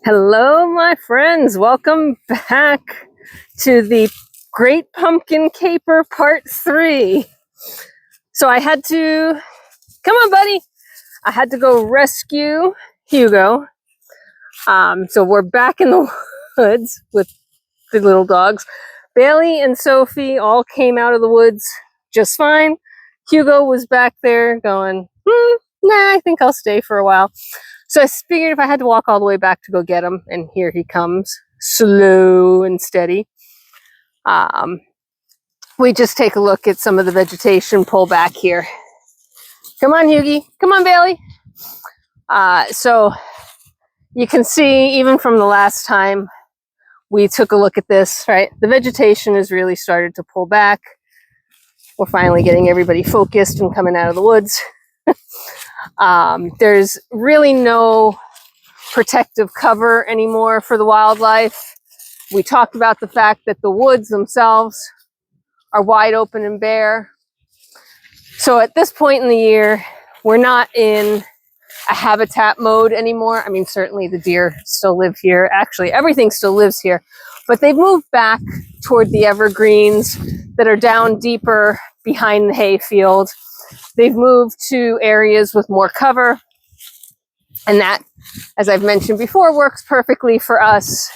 Hello, my friends. Welcome back to the Great Pumpkin Caper Part 3. So I had to, come on, buddy. I had to go rescue Hugo. So we're back in the woods with the little dogs. Bailey and Sophie all came out of the woods just fine. Hugo was back there going, nah, I think I'll stay for a while. So I figured if I had to walk all the way back to go get him, and here he comes, slow and steady. We just take a look at some of the vegetation pull back here. Come on, Hugie. Come on, Bailey. So you can see, even from the last time we took a look at this, right? The vegetation has really started to pull back. We're finally getting everybody focused and coming out of the woods. There's really no protective cover anymore for the wildlife. We talked about the fact that the woods themselves are wide open and bare. So at this point in the year, we're not in a habitat mode anymore. I mean, certainly the deer still live here. Actually, everything still lives here, but they've moved back toward the evergreens that are down deeper behind the hayfield. They've moved to areas with more cover. And that, as I've mentioned before, works perfectly for us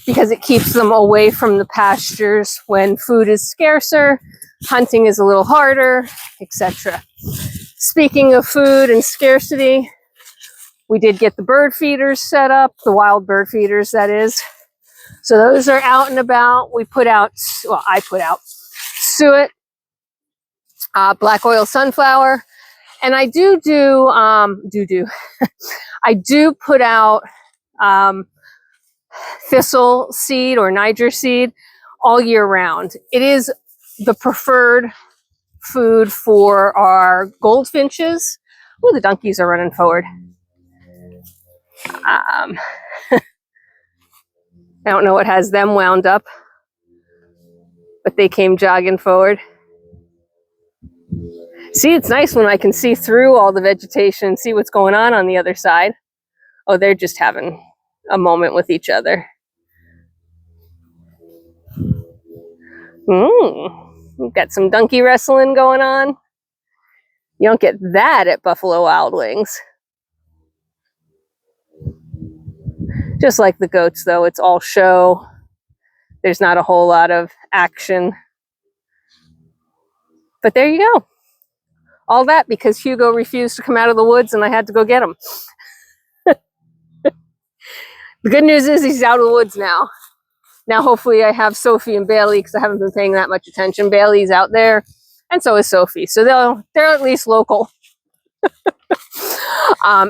because it keeps them away from the pastures when food is scarcer, hunting is a little harder, etc. Speaking of food and scarcity, we did get the bird feeders set up, the wild bird feeders, that is. So those are out and about. We put out, well, I put out suet, black oil sunflower, and I I do put out thistle seed or Niger seed all year round. It is the preferred food for our goldfinches. Oh, the donkeys are running forward. I don't know what has them wound up, but they came jogging forward. See, it's nice when I can see through all the vegetation and see what's going on the other side. Oh, they're just having a moment with each other. We've got some donkey wrestling going on. You don't get that at Buffalo Wild Wings. Just like the goats, though, it's all show. There's not a whole lot of action. But there you go. All that because Hugo refused to come out of the woods and I had to go get him. The good news is he's out of the woods now. Now hopefully I have Sophie and Bailey because I haven't been paying that much attention. Bailey's out there and so is Sophie. So they're at least local.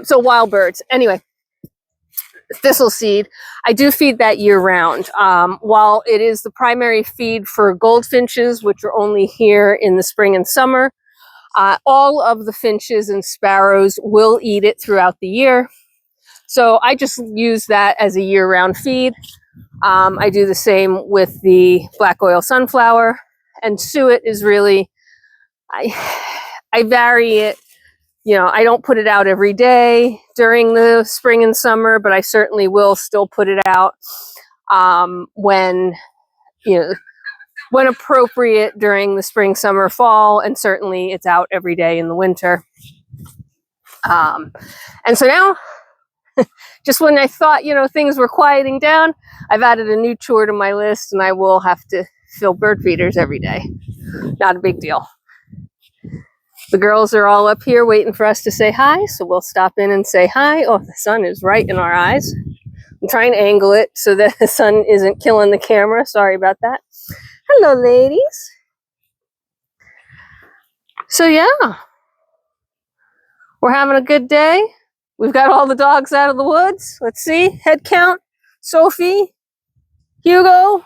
So wild birds. Anyway, thistle seed, I do feed that year round. While it is the primary feed for goldfinches, which are only here in the spring and summer, all of the finches and sparrows will eat it throughout the year. So I just use that as a year-round feed. I do the same with the black oil sunflower, and suet is really, I vary it. You know, I don't put it out every day during the spring and summer, but I certainly will still put it out when appropriate during the spring, summer, fall, and certainly it's out every day in the winter. And so now, just when I thought, things were quieting down, I've added a new chore to my list, and I will have to fill bird feeders every day. Not a big deal. The girls are all up here waiting for us to say hi, so we'll stop in and say hi. Oh, the sun is right in our eyes. I'm trying to angle it so that the sun isn't killing the camera. Sorry about that. Hello, ladies. So yeah, we're having a good day. We've got all the dogs out of the woods. Let's see, head count. Sophie, Hugo,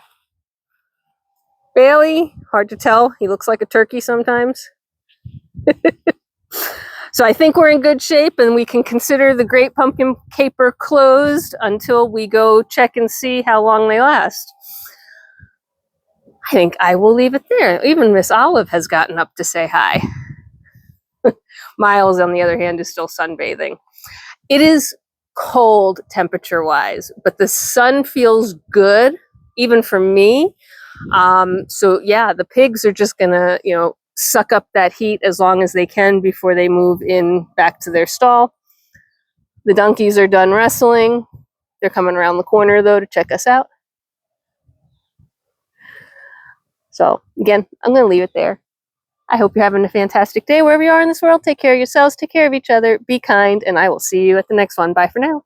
Bailey, hard to tell. He looks like a turkey sometimes. So I think we're in good shape and we can consider the Great Pumpkin Caper closed until we go check and see how long they last. I think I will leave it there. Even Miss Olive has gotten up to say hi. Miles, on the other hand, is still sunbathing. It is cold temperature wise, but the sun feels good even for me. So yeah, the pigs are just gonna, you know, suck up that heat as long as they can before they move in back to their stall. The donkeys are done wrestling. They're coming around the corner though to check us out. So again, I'm gonna leave it there. I hope you're having a fantastic day wherever you are in this world. Take care of yourselves, take care of each other, be kind, and I will see you at the next one. Bye for now.